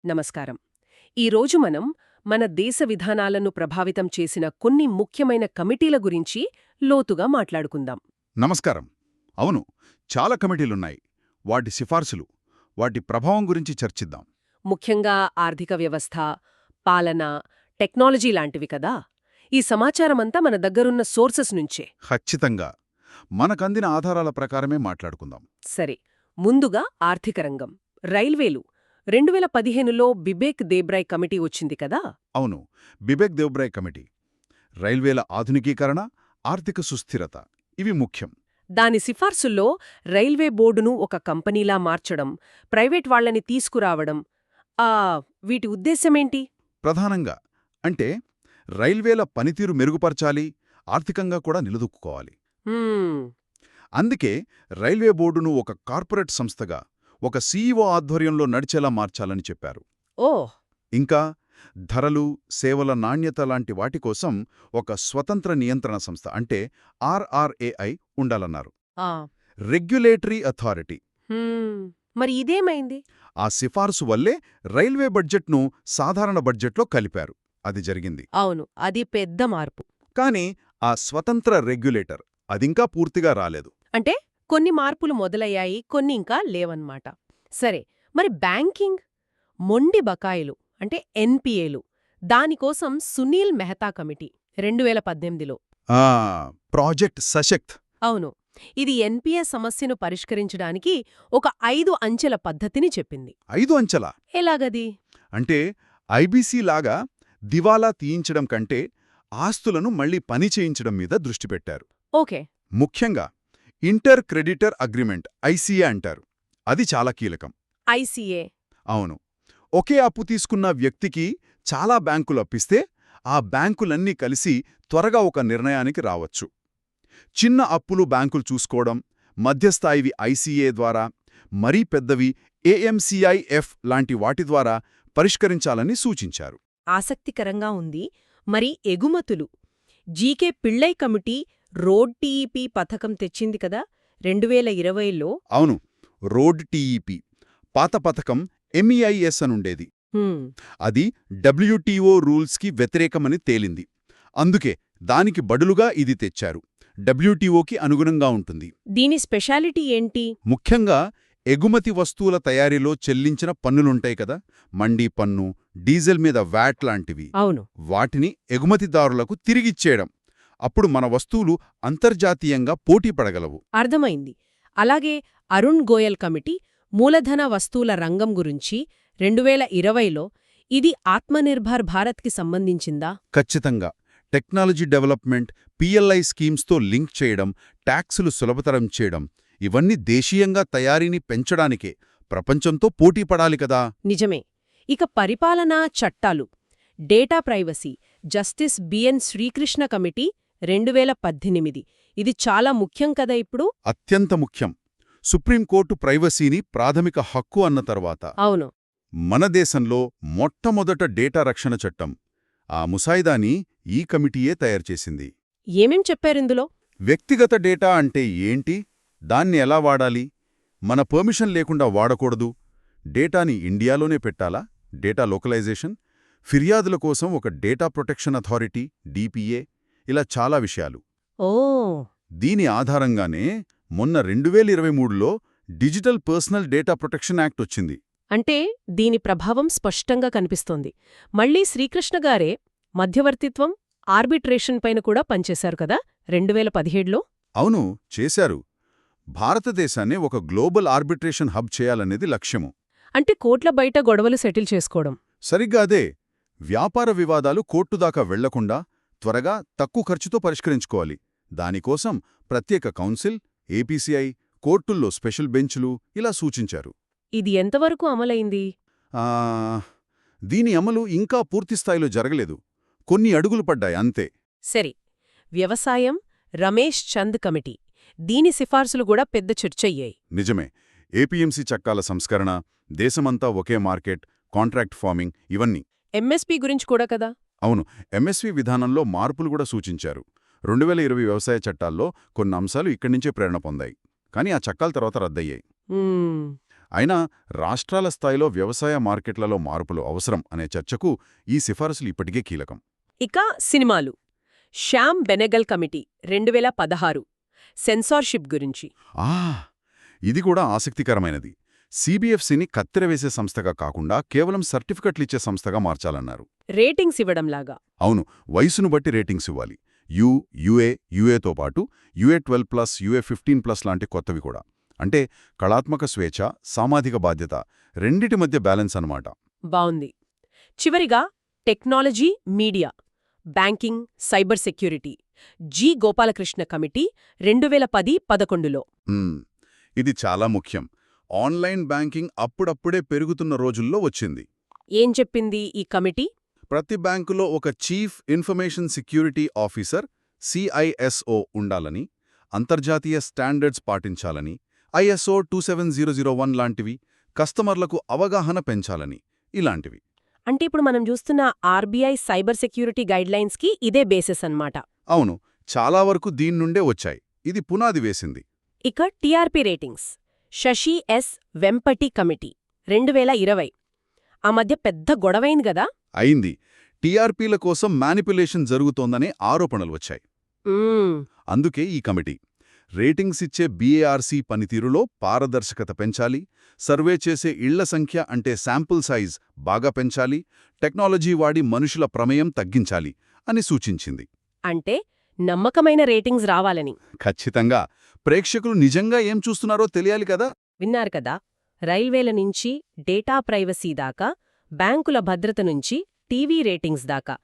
నమస్కారం. ఈరోజు మనం మన దేశ విధానాలను ప్రభావితం చేసిన కొన్ని ముఖ్యమైన కమిటీల గురించి లోతుగా మాట్లాడుకుందాం. నమస్కారం. అవును, చాలా కమిటీలున్నాయి. వాటి సిఫార్సులు, వాటి ప్రభావం గురించి చర్చిద్దాం. ముఖ్యంగా ఆర్థిక వ్యవస్థ, పాలన, టెక్నాలజీ లాంటివి కదా. ఈ సమాచారమంతా మన దగ్గరున్న సోర్సెస్ నుంచే. ఖచ్చితంగా మనకందిన ఆధారాల ప్రకారమే మాట్లాడుకుందాం. సరే, ముందుగా ఆర్థిక రంగం. రైల్వేలు 2015లో బిబేక్ దేబ్రాయ్ కమిటీ వచ్చింది కదా. అవును, బిబేక్ దేబ్రాయ్ కమిటీ. రైల్వేల ఆధునికీకరణ, ఆర్థిక సుస్థిరత ఇవి ముఖ్యం. దాని సిఫార్సుల్లో రైల్వే బోర్డును ఒక కంపెనీలా మార్చడం, ప్రైవేట్ వాళ్లని తీసుకురావడం, వీటి ఉద్దేశ్యమేంటి? ప్రధానంగా అంటే రైల్వేల పనితీరు మెరుగుపరచాలి, ఆర్థికంగా కూడా నిలదొక్కుకోవాలి. అందుకే రైల్వే బోర్డును ఒక కార్పొరేట్ సంస్థగా, ఒక సీఈఓ ఆధ్వర్యంలో నడిచేలా మార్చాలని చెప్పారు. ఓహ్! ఇంకా ధరలు, సేవల నాణ్యత లాంటి వాటి కోసం ఒక స్వతంత్ర నియంత్రణ సంస్థ అంటే ఆర్ఆర్ఏఐ ఉండాలన్నారు. Regulatory authority. మరి ఇదేమైంది? ఆ సిఫార్సు వల్లే రైల్వే బడ్జెట్ను సాధారణ బడ్జెట్లో కలిపారు. అది జరిగింది. అవును, అది పెద్ద మార్పు. కానీ ఆ స్వతంత్ర రెగ్యులేటర్ అదింకా పూర్తిగా రాలేదు. అంటే కొన్ని మార్పులు మొదలయ్యాయి, కొన్ని ఇంకా లేవన్నమాట. సరే, మరి బ్యాంకింగ్, మొండి బకాయిలు అంటే ఎన్పిఏలు, దానికోసం సునీల్ మెహతా కమిటీ 2018లో. ప్రాజెక్ట్ సశక్త్. అవును, ఇది ఎన్పిఏ సమస్యను పరిష్కరించడానికి ఒక 5 అంచెల పద్ధతిని చెప్పింది. 5 అంచెలా? ఎలాగది? అంటే ఐబీసీ లాగా దివాలా తీయించడం కంటే ఆస్తులను మళ్లీ పని చేయించడం మీద దృష్టి పెట్టారు. ఓకే. ముఖ్యంగా ఇంటర్ క్రెడిటర్ అగ్రిమెంట్, ఐసీఏ అంటారు. అది చాలా కీలకం. ఐసీఏ? అవును. ఒకే అప్పు తీసుకున్న వ్యక్తికి చాలా బ్యాంకులు అప్పిస్తే ఆ బ్యాంకులన్నీ కలిసి త్వరగా ఒక నిర్ణయానికి రావచ్చు. చిన్న అప్పులు బ్యాంకులు చూసుకోవడం, మధ్యస్థాయివి ఐసీఏ ద్వారా, మరీ పెద్దవి ఏఎంసీఐఎఫ్ లాంటి వాటి ద్వారా పరిష్కరించాలని సూచించారు. ఆసక్తికరంగా ఉంది. మరి ఎగుమతులు? జీకే పిళ్ళై కమిటీ రోడ్ టీఈపీ పథకం తెచ్చింది కదా 2020లో. అవును, రోడ్ టీఈపీ. పాత పథకం ఎంఈఐఎస్ అనుండేది. అది డబ్ల్యూటీఓ రూల్స్కి వ్యతిరేకమని తేలింది. అందుకే దానికి బదులుగా ఇది తెచ్చారు. డబ్ల్యూటీఓకి అనుగుణంగా ఉంటుంది. దీని స్పెషాలిటీ ఏంటి? ముఖ్యంగా ఎగుమతి వస్తువుల తయారీలో చెల్లించిన పన్నులుంటాయి కదా, మండీ పన్ను, డీజిల్ మీద వ్యాట్ లాంటివి. అవును. వాటిని ఎగుమతిదారులకు తిరిగిచ్చేయడం. అప్పుడు మన వస్తువులు అంతర్జాతీయంగా పోటీ పడగలవు. అర్థమైంది. అలాగే అరుణ్ గోయల్ కమిటీ మూలధన వస్తువుల రంగం గురించి 2020లో, ఇది ఆత్మనిర్భర్ భారత్కి సంబంధించిందా? ఖచ్చితంగా. టెక్నాలజీ డెవలప్మెంట్, పిఎల్ఐ స్కీమ్స్తో లింక్ చేయడం, ట్యాక్సులు సులభతరం చేయడం, ఇవన్నీ దేశీయంగా తయారీని పెంచడానికే. ప్రపంచంతో పోటీ పడాలి కదా. నిజమే. ఇక పరిపాలనా చట్టాలు, data privacy, justice BN Srikrishna committee 2018. ఇది చాలా ముఖ్యం కదా ఇప్పుడు. అత్యంత ముఖ్యం. సుప్రీంకోర్టు ప్రైవసీని ప్రాథమిక హక్కు అన్న తర్వాత అవును, మన దేశంలో మొట్టమొదట డేటా రక్షణ చట్టం, ఆ ముసాయిదాని ఈ కమిటీయే తయారుచేసింది. ఏమేం చెప్పారిందులో? వ్యక్తిగత డేటా అంటే ఏంటి, దాన్ని ఎలా వాడాలి, మన పర్మిషన్ లేకుండా వాడకూడదు, డేటాని ఇండియాలోనే పెట్టాలా, డేటా లోకలైజేషన్, ఫిర్యాదుల కోసం ఒక డేటా ప్రొటెక్షన్ అథారిటీ డిపిఏ, ఇలా చాలా విషయాలు. దీని ఆధారంగానే మొన్న 2023లో digital personal data protection act వచ్చింది. అంటే దీని ప్రభావం స్పష్టంగా కనిపిస్తోంది. మళ్లీ శ్రీకృష్ణగారే మధ్యవర్తిత్వం, ఆర్బిట్రేషన్ పైన కూడా పనిచేశారు కదా 2017లో. అవును, చేశారు. భారతదేశాన్ని ఒక గ్లోబల్ ఆర్బిట్రేషన్ హబ్ చేయాలనేది లక్ష్యము. అంటే కోట్ల బయట గొడవలు సెటిల్ చేసుకోవడం. సరిగ్గా అదే. వ్యాపార వివాదాలు కోర్టుదాకా వెళ్లకుండా త్వరగా, తక్కువ ఖర్చుతో పరిష్కరించుకోవాలి. దానికోసం ప్రత్యేక కౌన్సిల్, ఏపీసీఐ, కోర్టుల్లో స్పెషల్ బెంచ్లు ఇలా సూచించారు. ఇది ఎంతవరకు అమలైంది? దీని అమలు ఇంకా పూర్తిస్థాయిలో జరగలేదు. కొన్ని అడుగులు పడ్డాయి అంతే. సరే, వ్యవసాయం, రమేష్ చంద్ కమిటీ, దీని సిఫార్సులు కూడా పెద్ద చర్చయ్యాయి. నిజమే. ఏపీఎంసీ చట్టాల సంస్కరణ, దేశమంతా ఒకే మార్కెట్, కాంట్రాక్ట్ ఫార్మింగ్, ఇవన్నీ. ఎంఎస్పీ గురించి కూడా కదా. అవును, ఎంఎస్పీ విధానంలో మార్పులు కూడా సూచించారు. 2020 వ్యవసాయ చట్టాల్లో కొన్ని అంశాలు ఇక్కడి నుంచే ప్రేరణ పొందాయి. కానీ ఆ చట్టాల తర్వాత రద్దయ్యాయి. అయినా రాష్ట్రాల స్థాయిలో వ్యవసాయ మార్కెట్లలో మార్పులు అవసరం అనే చర్చకు ఈ సిఫారసులు ఇప్పటికే కీలకం. ఇక సినిమాలు. శ్యామ్ బెనెగల్ కమిటీ 2016 సెన్సార్షిప్ గురించి. ఆ ఇది కూడా ఆసక్తికరమైనది. సిబిఎఫ్సిని కత్తెరవేసే సంస్థగా కాకుండా కేవలం సర్టిఫికెట్లిచ్చే సంస్థగా మార్చాలన్నారు. రేటింగ్స్ ఇవ్వడంలాగా. అవును, వయసును బట్టి రేటింగ్స్ ఇవ్వాలి. యుఏతో పాటు UA12+, UA15+ లాంటి కొత్తవి కూడా. అంటే కళాత్మక స్వేచ్ఛ, సామాజిక బాధ్యత రెండిటి మధ్య బ్యాలెన్స్ అన్నమాట. బావుంది. చివరిగా technology, media, banking, cyber security G. Gopalakrishna committee 2010-11లో. ఇది చాలా ముఖ్యం. ఆన్లైన్ బ్యాంకింగ్ అప్పుడప్పుడే పెరుగుతున్న రోజుల్లో వచ్చింది. ఏం చెప్పింది ఈ కమిటీ? ప్రతి బ్యాంకులో ఒక chief information security officer CISO ఉండాలని, అంతర్జాతీయ స్టాండర్డ్స్ పాటించాలని, ISO 27001 లాంటివి, కస్టమర్లకు అవగాహన పెంచాలని, ఇలాంటివి. అంటే ఇప్పుడు మనం చూస్తున్న RBI సైబర్ సెక్యూరిటీ గైడ్లైన్స్కి ఇదే బేసిస్ అన్నమాట. అవును, చాలా వరకు దీన్నుండే వచ్చాయి. ఇది పునాది వేసింది. ఇక TRP ratings. Shashi S. Vempati committee 2020. ఆ మధ్య పెద్ద గొడవైంది గదా? అయింది. టీఆర్పీల కోసం మ్యానిపులేషన్ జరుగుతోందనే ఆరోపణలు వచ్చాయి. అందుకే ఈ కమిటీ రేటింగ్స్ ఇచ్చే BARC పనితీరులో పారదర్శకత పెంచాలి, సర్వే చేసే ఇళ్ల సంఖ్య అంటే శాంపుల్ సైజ్ బాగా పెంచాలి, టెక్నాలజీ వాడి మనుషుల ప్రమేయం తగ్గించాలి అని సూచించింది. అంటే నమ్మకమైన రేటింగ్స్ రావాలని. ఖచ్చితంగా. ప్రేక్షకులు నిజంగా ఏం చూస్తున్నారో తెలియాలి కదా. విన్నారు కదా, రైల్వేల నుంచి డేటా ప్రైవసీ దాకా, బ్యాంకుల భద్రత నుంచి టీవీ రేటింగ్స్ దాకా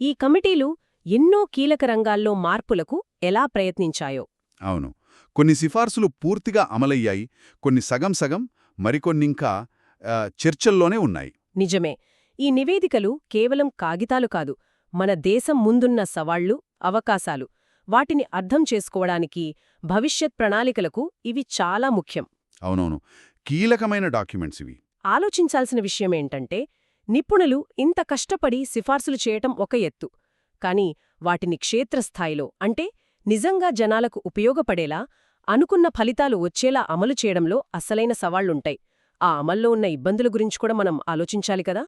ఈ కమిటీలు ఎన్నో కీలక రంగాల్లో మార్పులకు ఎలా ప్రయత్నించాయో. అవును, కొన్ని సిఫార్సులు పూర్తిగా అమలయ్యాయి, కొన్ని సగం సగం, మరికొన్నింకా చర్చల్లోనే ఉన్నాయి. నిజమే. ఈ నివేదికలు కేవలం కాగితాలు కాదు, మన దేశం ముందున్న సవాళ్లు, అవకాశాలు, వాటిని అర్థం చేసుకోవడానికి, భవిష్యత్ ప్రణాళికలకు ఇవి చాలా ముఖ్యం. అవునవును, కీలకమైన డాక్యుమెంట్స్ ఇవి. ఆలోచించాల్సిన విషయమేంటంటే, నిపుణులు ఇంత కష్టపడి సిఫార్సులు చేయటం ఒక ఎత్తు, కానీ వాటిని క్షేత్రస్థాయిలో అంటే నిజంగా జనాలకు ఉపయోగపడేలా, అనుకున్న ఫలితాలు వచ్చేలా అమలు చేయడంలో అసలైన సవాళ్లుంటాయి. ఆ అమల్లో ఉన్న ఇబ్బందుల గురించి కూడా మనం ఆలోచించాలి కదా.